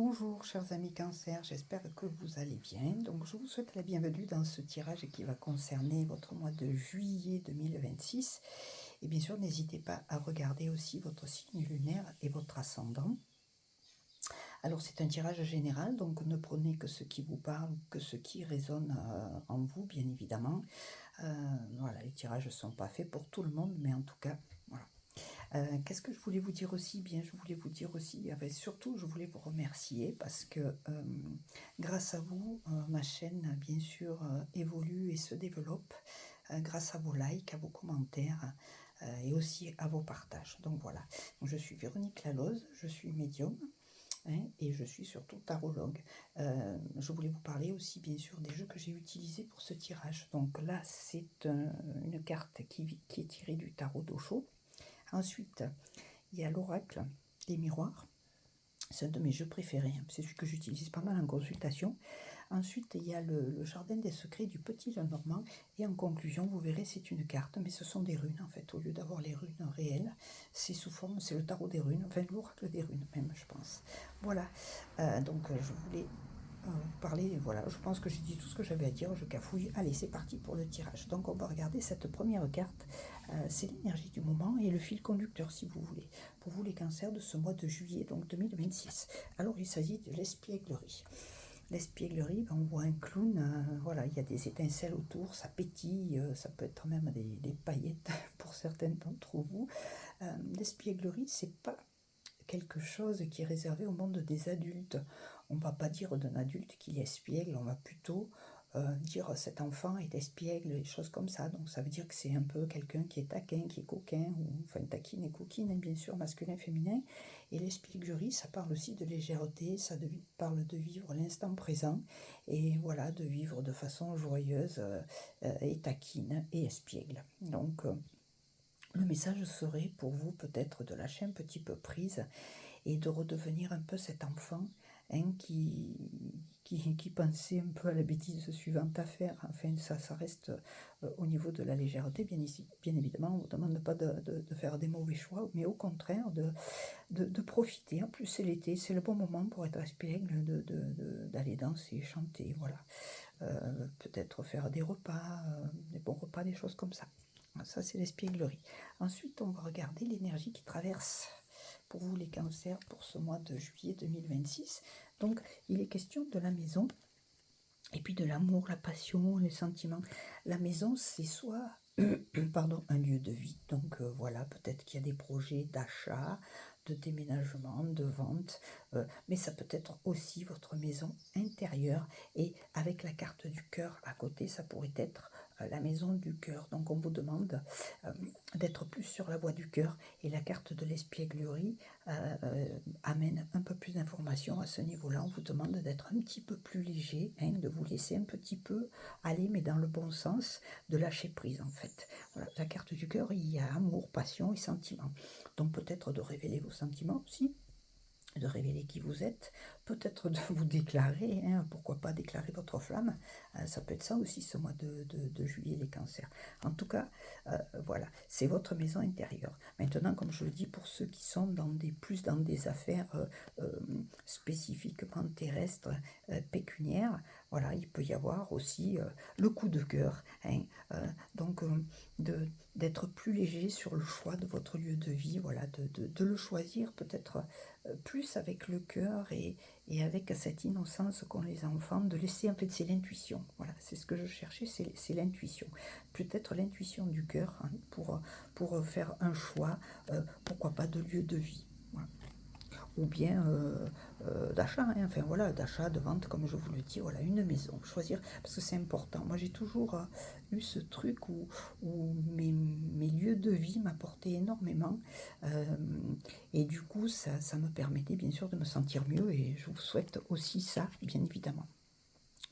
Bonjour chers amis Cancer, j'espère que vous allez bien. Donc je vous souhaite la bienvenue dans ce tirage qui va concerner votre mois de juillet 2026. Et bien sûr, n'hésitez pas à regarder aussi votre signe lunaire et votre ascendant. Alors c'est un tirage général, donc ne prenez que ce qui vous parle, que ce qui résonne en vous, bien évidemment. Voilà, les tirages ne sont pas faits pour tout le monde, mais en tout cas, voilà. Qu'est-ce que je voulais vous dire aussi? Bien, je voulais vous dire aussi, surtout, je voulais vous remercier parce que grâce à vous, ma chaîne, bien sûr, évolue et se développe grâce à vos likes, à vos commentaires et aussi à vos partages. Donc voilà, je suis Véronique Laloze, je suis médium. Et je suis surtout tarologue. Je voulais vous parler aussi bien sûr des jeux que j'ai utilisés pour ce tirage. Donc là c'est une carte qui est tirée du tarot d'Osho. Ensuite, il y a l'oracle des miroirs. C'est un de mes jeux préférés. C'est celui que j'utilise pas mal en consultation. Ensuite, il y a le jardin des secrets du Petit Lenormand. Et en conclusion, vous verrez, c'est une carte, mais ce sont des runes en fait. Au lieu d'avoir les runes réelles, c'est sous forme, c'est le tarot des runes, enfin l'oracle des runes même, je pense. Voilà. Donc, je voulais parler, voilà, je pense que j'ai dit tout ce que j'avais à dire, je cafouille. Allez, c'est parti pour le tirage. Donc on va regarder cette première carte, c'est l'énergie du moment et le fil conducteur si vous voulez, pour vous les cancers de ce mois de juillet, donc 2026. Alors il s'agit de l'espièglerie. L'espièglerie, on voit un clown, voilà, il y a des étincelles autour, ça pétille, ça peut être même des paillettes pour certaines d'entre vous. L'espièglerie, c'est pas quelque chose qui est réservé au monde des adultes. On ne va pas dire d'un adulte qu'il est espiègle, on va plutôt dire cet enfant est espiègle, des choses comme ça. Donc ça veut dire que c'est un peu quelqu'un qui est taquin, qui est coquin, ou enfin taquine et coquine, bien sûr, masculin, féminin. Et l'espièglerie, ça parle aussi de légèreté, ça parle de vivre l'instant présent, et voilà, de vivre de façon joyeuse et taquine et espiègle. Donc le message serait pour vous peut-être de lâcher un petit peu prise et de redevenir un peu cet enfant qui pensait un peu à la bêtise suivante à faire. Enfin, ça reste au niveau de la légèreté. Bien évidemment, on ne vous demande pas de faire des mauvais choix, mais au contraire, de profiter. En plus, c'est l'été, c'est le bon moment pour être espiègle, d'aller danser, chanter, voilà. Peut-être faire des repas, des bons repas, des choses comme ça. Ça, c'est l'espièglerie. Ensuite, on va regarder l'énergie qui traverse pour vous les cancers pour ce mois de juillet 2026. Donc, il est question de la maison et puis de l'amour, la passion, les sentiments. La maison, c'est soit pardon, un lieu de vie. Donc voilà, peut-être qu'il y a des projets d'achat, de déménagement, de vente, mais ça peut être aussi votre maison intérieure. Et avec la carte du cœur à côté, ça pourrait être la maison du cœur. Donc on vous demande d'être plus sur la voie du cœur. Et la carte de l'espièglerie amène un peu plus d'informations à ce niveau-là. On vous demande d'être un petit peu plus léger, de vous laisser un petit peu aller, mais dans le bon sens, de lâcher prise en fait. Voilà, la carte du cœur, il y a amour, passion et sentiments. Donc peut-être de révéler vos sentiments aussi, de révéler qui vous êtes, peut-être de vous déclarer, pourquoi pas déclarer votre flamme, ça peut être ça aussi ce mois de juillet les cancers. En tout cas, voilà, c'est votre maison intérieure. Maintenant, comme je le dis, pour ceux qui sont plus dans des affaires spécifiquement terrestres, pécuniaires, voilà, il peut y avoir aussi le coup de cœur, donc d'être plus léger sur le choix de votre lieu de vie, voilà, de le choisir peut-être plus avec le cœur et avec cette innocence qu'ont les enfants, de laisser, en fait, c'est l'intuition, voilà, c'est ce que je cherchais, c'est l'intuition, peut-être l'intuition du cœur, pour faire un choix, pourquoi pas de lieu de vie, voilà. Ou bien d'achat, enfin voilà, d'achat, de vente, comme je vous le dis, voilà, une maison, choisir, parce que c'est important. Moi j'ai toujours eu ce truc où mes lieux de vie m'apportaient énormément, et du coup ça me permettait bien sûr de me sentir mieux, et je vous souhaite aussi ça, bien évidemment.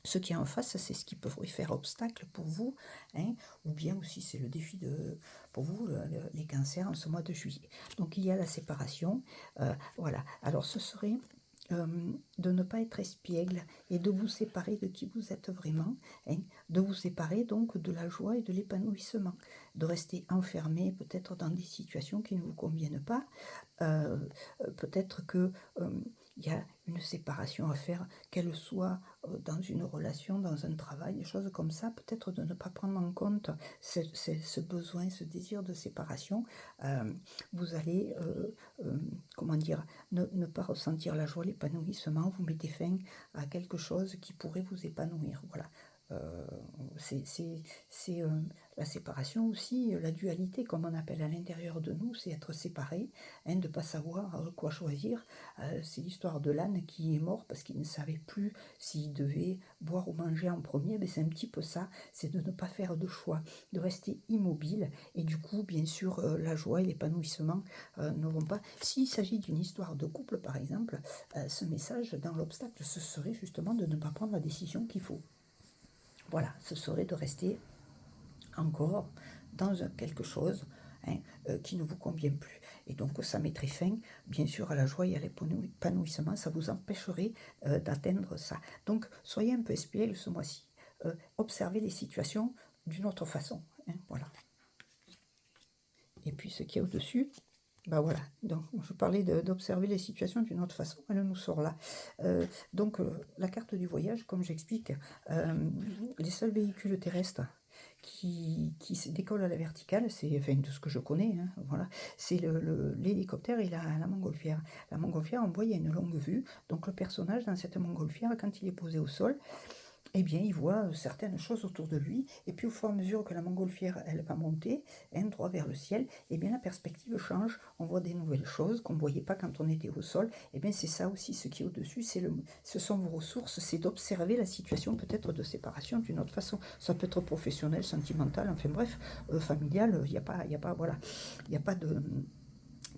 Ce qui est en face, c'est ce qui peut faire obstacle pour vous, ou bien aussi c'est le défi pour vous, les cancers, en ce mois de juillet. Donc il y a la séparation, voilà. Alors ce serait de ne pas être espiègle et de vous séparer de qui vous êtes vraiment, de vous séparer donc de la joie et de l'épanouissement, de rester enfermé peut-être dans des situations qui ne vous conviennent pas, peut-être que il y a une une séparation à faire, qu'elle soit dans une relation, dans un travail, des choses comme ça, peut-être de ne pas prendre en compte ce besoin, ce désir de séparation. Vous allez, comment dire, ne pas ressentir la joie, l'épanouissement, vous mettez fin à quelque chose qui pourrait vous épanouir. Voilà. Euh, c'est la séparation aussi, la dualité, comme on appelle à l'intérieur de nous, c'est être séparé, hein, de ne pas savoir quoi choisir. C'est l'histoire de l'âne qui est mort parce qu'il ne savait plus s'il devait boire ou manger en premier. Mais c'est un petit peu ça, c'est de ne pas faire de choix, de rester immobile. Et du coup, bien sûr, la joie et l'épanouissement ne vont pas. S'il s'agit d'une histoire de couple, par exemple, ce message dans l'obstacle, ce serait justement de ne pas prendre la décision qu'il faut. Voilà, ce serait de rester encore dans quelque chose, hein, qui ne vous convient plus. Et donc ça mettrait fin, bien sûr, à la joie et à l'épanouissement, ça vous empêcherait d'atteindre ça. Donc soyez un peu espiègle ce mois-ci, observez les situations d'une autre façon, hein, voilà. Et puis ce qui est au-dessus, ben voilà, donc je parlais d'observer les situations d'une autre façon, elle nous sort là. Donc la carte du voyage, comme j'explique, les seuls véhicules terrestres qui décollent à la verticale, c'est, enfin, de ce que je connais, hein, voilà, c'est l'hélicoptère et la montgolfière. La montgolfière, on voit, il y a une longue vue, donc le personnage dans cette montgolfière, quand il est posé au sol, eh bien, il voit certaines choses autour de lui, et puis au fur et à mesure que la montgolfière, elle va monter, droit vers le ciel, eh bien, la perspective change, on voit des nouvelles choses qu'on ne voyait pas quand on était au sol. Eh bien, c'est ça aussi, ce qui est au-dessus, ce sont vos ressources, c'est d'observer la situation peut-être de séparation d'une autre façon. Ça peut être professionnel, sentimental, enfin bref, familial, il n'y a pas, voilà, il n'y a pas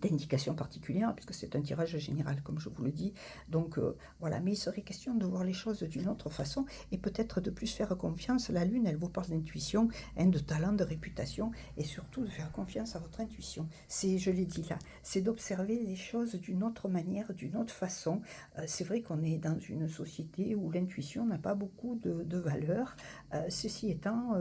d'indication particulière, puisque c'est un tirage général, comme je vous le dis. Donc voilà, mais il serait question de voir les choses d'une autre façon et peut-être de plus faire confiance. La Lune, elle vous parle d'intuition, hein, de talent, de réputation, et surtout de faire confiance à votre intuition. C'est, je l'ai dit là, c'est d'observer les choses d'une autre manière, d'une autre façon. C'est vrai qu'on est dans une société où l'intuition n'a pas beaucoup de valeur. Ceci étant,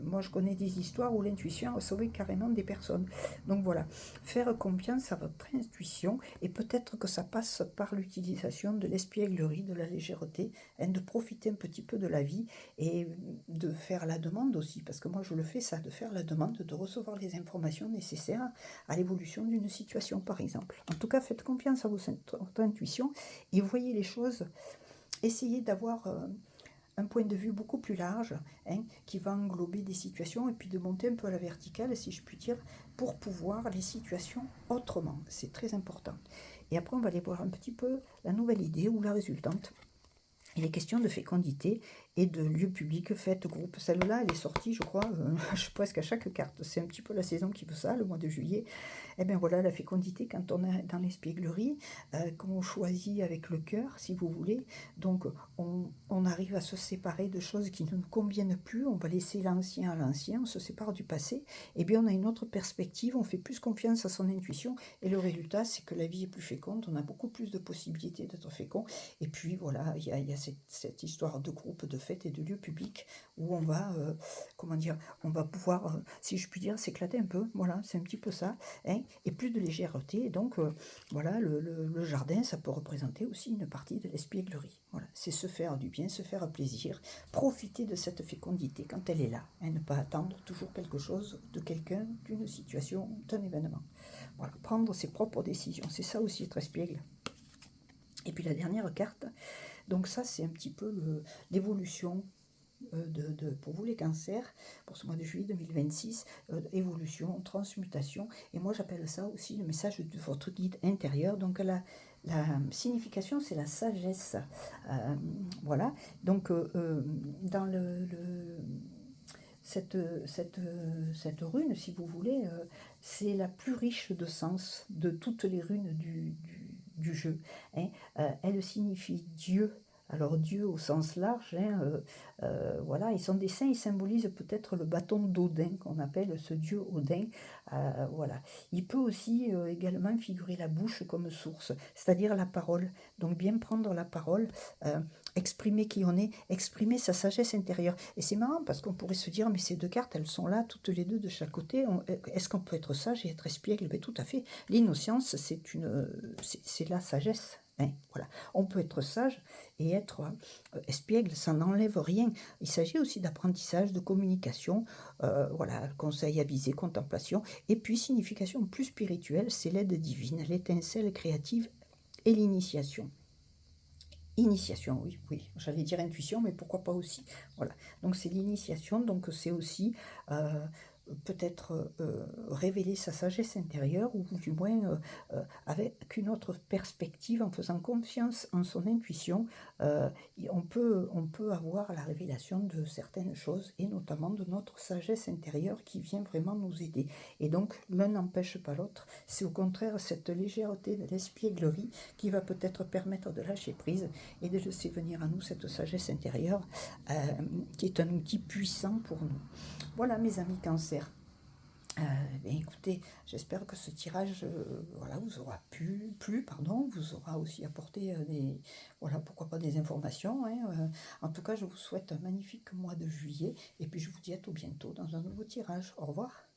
moi je connais des histoires où l'intuition a sauvé carrément des personnes. Donc voilà, faire confiance à votre intuition, et peut-être que ça passe par l'utilisation de l'espièglerie, de la légèreté, hein, de profiter un petit peu de la vie et de faire la demande aussi, parce que moi je le fais ça, de faire la demande, de recevoir les informations nécessaires à l'évolution d'une situation par exemple. En tout cas, faites confiance à votre intuition et voyez les choses, essayez d'avoir un point de vue beaucoup plus large, hein, qui va englober des situations et puis de monter un peu à la verticale, si je puis dire, pour pouvoir les situations autrement. C'est très important. Et après, on va aller voir un petit peu la nouvelle idée ou la résultante. Il est question de fécondité et de lieu public, fête, groupe. Celle-là, elle est sortie, je crois, presque à chaque carte. C'est un petit peu la saison qui veut ça, le mois de juillet. Eh bien voilà, la fécondité, quand on est dans l'espièglerie, qu'on choisit avec le cœur, si vous voulez. Donc, on arrive à se séparer de choses qui ne nous conviennent plus. On va laisser l'ancien à l'ancien, on se sépare du passé. Eh bien, on a une autre perspective, on fait plus confiance à son intuition. Et le résultat, c'est que la vie est plus féconde, on a beaucoup plus de possibilités d'être fécond. Et puis, voilà, il y a cette histoire de groupe, de fête et de lieu public où on va, comment dire, on va pouvoir, si je puis dire, s'éclater un peu. Voilà, c'est un petit peu ça, hein, et plus de légèreté. Donc, voilà, le jardin, ça peut représenter aussi une partie de l'espièglerie. Voilà, c'est se faire du bien, se faire plaisir, profiter de cette fécondité quand elle est là, hein, ne pas attendre toujours quelque chose de quelqu'un, d'une situation, d'un événement. Voilà, prendre ses propres décisions, c'est ça aussi être espiègle. Et puis la dernière carte, donc ça c'est un petit peu l'évolution pour vous les cancers, pour ce mois de juillet 2026, évolution, transmutation, et moi j'appelle ça aussi le message de votre guide intérieur. Donc la signification, c'est la sagesse. Voilà, donc dans cette rune, si vous voulez, c'est la plus riche de sens de toutes les runes du jeu, hein. Elle signifie Dieu. Alors Dieu au sens large, hein, voilà, et son dessin, il symbolise peut-être le bâton d'Odin, qu'on appelle ce dieu Odin. Voilà. Il peut aussi également figurer la bouche comme source, c'est-à-dire la parole. Donc bien prendre la parole, exprimer qui on est, exprimer sa sagesse intérieure. Et c'est marrant parce qu'on pourrait se dire, mais ces deux cartes, elles sont là, toutes les deux de chaque côté. Est-ce qu'on peut être sage et être espiègle? Mais tout à fait. L'innocence, c'est la sagesse. hein, voilà. On peut être sage et être espiègle, ça n'enlève rien. Il s'agit aussi d'apprentissage, de communication, voilà, conseil avisé, contemplation, et puis signification plus spirituelle, c'est l'aide divine, l'étincelle créative et l'initiation. Initiation, oui, oui, j'allais dire intuition, mais pourquoi pas aussi. Voilà, donc c'est l'initiation, donc c'est aussi peut-être révéler sa sagesse intérieure, ou du moins avec une autre perspective, en faisant confiance en son intuition, euh, on peut avoir la révélation de certaines choses, et notamment de notre sagesse intérieure qui vient vraiment nous aider. Et donc, l'un n'empêche pas l'autre, c'est au contraire cette légèreté de l'espièglerie qui va peut-être permettre de lâcher prise et de laisser venir à nous cette sagesse intérieure euh, qui est un outil puissant pour nous. Voilà mes amis Cancer. Écoutez, j'espère que ce tirage voilà, vous aura vous aura aussi apporté voilà, pourquoi pas des informations, hein, en tout cas, je vous souhaite un magnifique mois de juillet et puis je vous dis à tout bientôt dans un nouveau tirage. Au revoir.